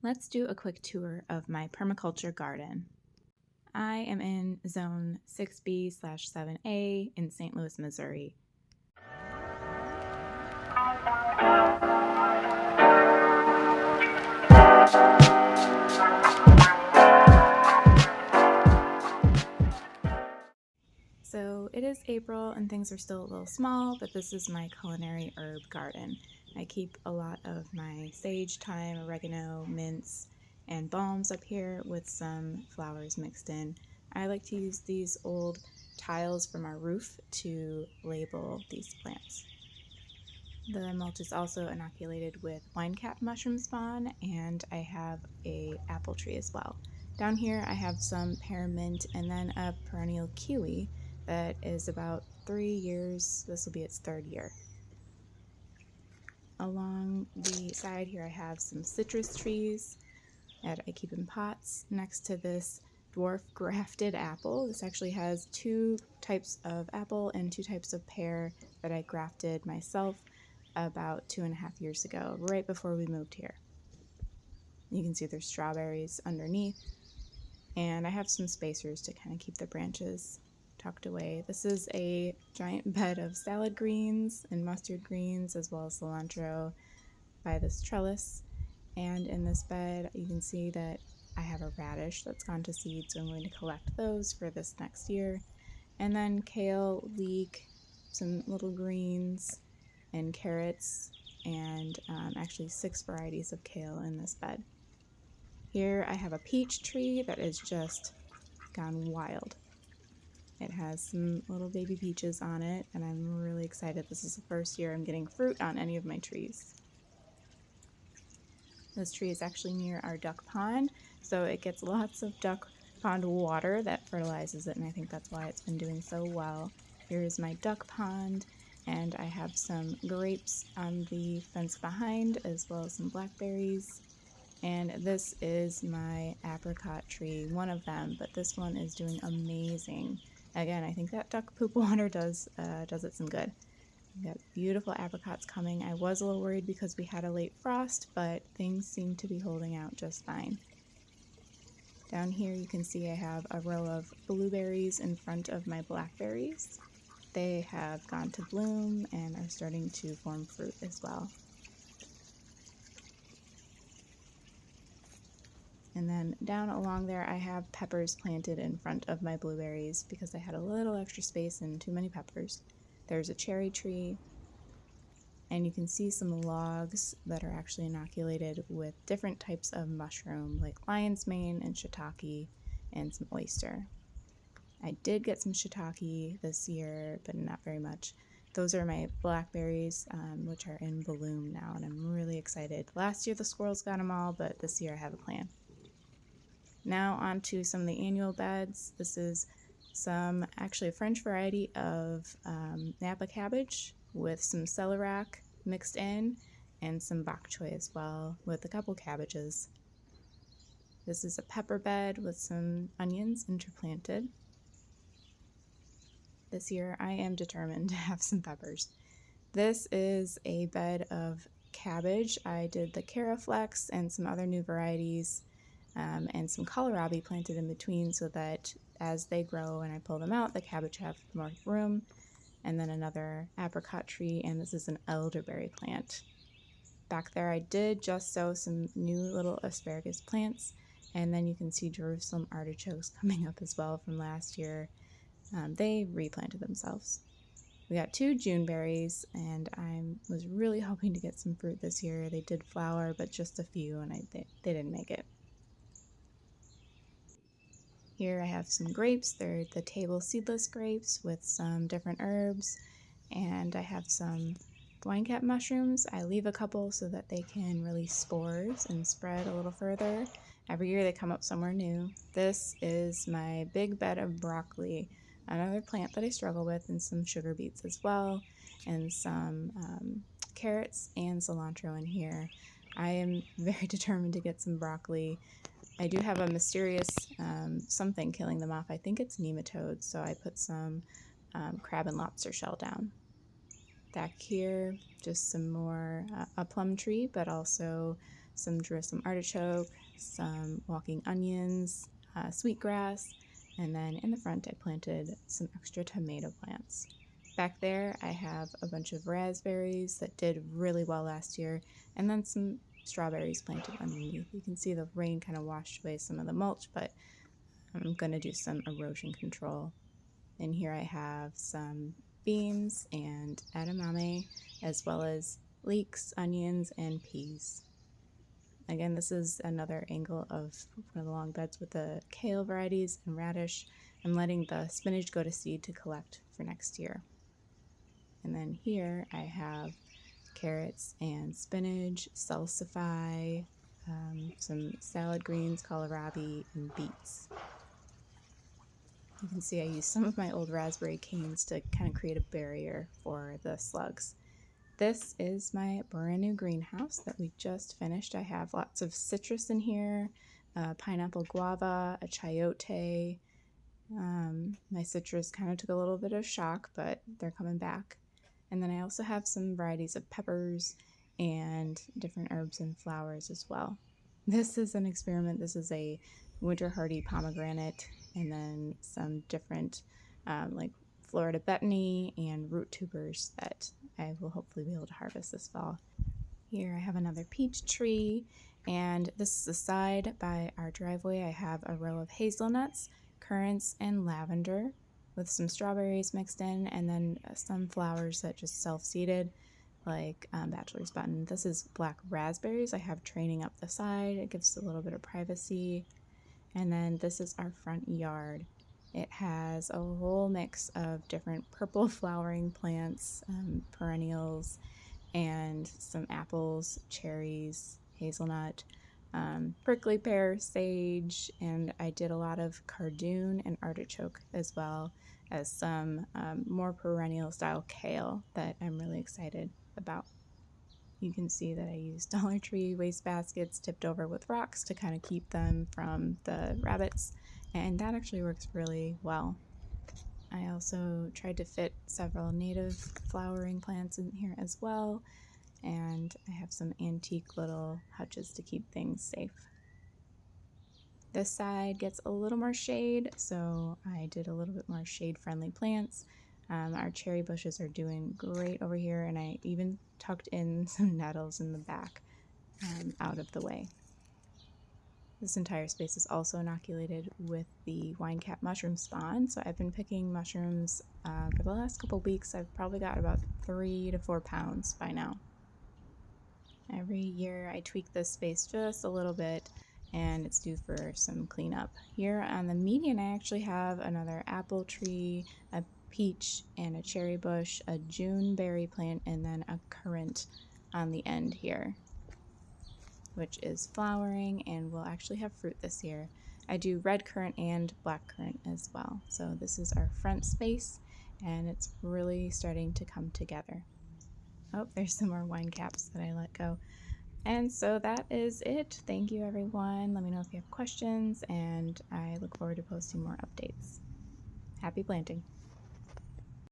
Let's do a quick tour of my permaculture garden. I am in zone 6B/7A in St. Louis, Missouri. So it is April and things are still a little small, but this is my culinary herb garden. I keep a lot of my sage, thyme, oregano, mints, and balms up here with some flowers mixed in. I like to use these old tiles from our roof to label these plants. The mulch is also inoculated with wine cap mushroom spawn, and I have a apple tree as well. Down here I have some pear mint and then a perennial kiwi that is about 3 years. This will be its 3rd year. Along the side here I have some citrus trees that I keep in pots next to this dwarf grafted apple. This actually has 2 types of apple and 2 types of pear that I grafted myself about 2.5 years ago, right before we moved here. You can see there's strawberries underneath, and I have some spacers to kind of keep the branches tucked away. This is a giant bed of salad greens and mustard greens, as well as cilantro by this trellis. And in this bed, you can see that I have a radish that's gone to seed, so I'm going to collect those for this next year. And then kale, leek, some little greens, and carrots, and actually 6 varieties of kale in this bed. Here I have a peach tree that is just gone wild. It has some little baby peaches on it, and I'm really excited. This is the first year I'm getting fruit on any of my trees. This tree is actually near our duck pond, so it gets lots of duck pond water that fertilizes it, and I think that's why it's been doing so well. Here is my duck pond, and I have some grapes on the fence behind, as well as some blackberries. And this is my apricot tree, one of them, but this one is doing amazing. Again, I think that duck poop water does it some good. We've got beautiful apricots coming. I was a little worried because we had a late frost, but things seem to be holding out just fine. Down here you can see I have a row of blueberries in front of my blackberries. They have gone to bloom and are starting to form fruit as well. And then down along there I have peppers planted in front of my blueberries because I had a little extra space and too many peppers. There's a cherry tree, and you can see some logs that are actually inoculated with different types of mushroom like lion's mane and shiitake and some oyster. I did get some shiitake this year, but not very much. Those are my blackberries, which are in bloom now, and I'm really excited. Last year the squirrels got them all, but this year I have a plan. Now on to some of the annual beds. This is actually a French variety of Napa cabbage with some celeriac mixed in, and some bok choy as well with a couple cabbages. This is a pepper bed with some onions interplanted. This year I am determined to have some peppers. This is a bed of cabbage. I did the Caraflex and some other new varieties, and some kohlrabi planted in between so that as they grow and I pull them out, the cabbage have more room. And then another apricot tree, and this is an elderberry plant. Back there I did just sow some new little asparagus plants, and then you can see Jerusalem artichokes coming up as well from last year. They replanted themselves. We got 2 June berries, and I was really hoping to get some fruit this year. They did flower, but just a few, and they didn't make it. Here I have some grapes. They're the table seedless grapes with some different herbs, and I have some wine cap mushrooms. I leave a couple so that they can release spores and spread a little further. Every year they come up somewhere new. This is my big bed of broccoli, another plant that I struggle with, and some sugar beets as well, and some carrots and cilantro in here. I am very determined to get some broccoli. I do have a mysterious something killing them off. I think it's nematodes, so I put some crab and lobster shell down. Back here, just some more, a plum tree, but also some Jerusalem artichoke, some walking onions, sweetgrass, and then in the front I planted some extra tomato plants. Back there I have a bunch of raspberries that did really well last year, and then some strawberries planted underneath. You can see the rain kind of washed away some of the mulch, but I'm going to do some erosion control. And here I have some beans and edamame, as well as leeks, onions, and peas. Again, this is another angle of one of the long beds with the kale varieties and radish. I'm letting the spinach go to seed to collect for next year. And then here I have carrots and spinach, salsify, some salad greens, kohlrabi, and beets. You can see I used some of my old raspberry canes to kind of create a barrier for the slugs. This is my brand new greenhouse that we just finished. I have lots of citrus in here, pineapple guava, a chayote. My citrus kind of took a little bit of shock, but they're coming back. And then I also have some varieties of peppers and different herbs and flowers as well. This is an experiment. This is a winter hardy pomegranate, and then some different like Florida betony and root tubers that I will hopefully be able to harvest this fall. Here I have another peach tree, and this is the side by our driveway. I have a row of hazelnuts, currants, and lavender with some strawberries mixed in, and then some flowers that just self-seeded like bachelor's button. This is black raspberries I have training up the side. It gives a little bit of privacy. And then this is our front yard. It has a whole mix of different purple flowering plants, perennials, and some apples, cherries, hazelnut, prickly pear, sage, and I did a lot of cardoon and artichoke, as well as some more perennial style kale that I'm really excited about. You can see that I used Dollar Tree waste baskets tipped over with rocks to kind of keep them from the rabbits, and that actually works really well. I also tried to fit several native flowering plants in here as well, and I have some antique little hutches to keep things safe. This side gets a little more shade, so I did a little bit more shade-friendly plants. Our cherry bushes are doing great over here, and I even tucked in some nettles in the back out of the way. This entire space is also inoculated with the wine cap mushroom spawn, so I've been picking mushrooms for the last couple weeks. I've probably got about 3 to 4 pounds by now. Every year I tweak this space just a little bit, and it's due for some cleanup. Here on the median I actually have another apple tree, a peach and a cherry bush, a June berry plant, and then a currant on the end here, which is flowering and will actually have fruit this year. I do red currant and black currant as well. So this is our front space, and it's really starting to come together. Oh, there's some more wine caps that I let go. And so that is it. Thank you, everyone. Let me know if you have questions, and I look forward to posting more updates. Happy planting.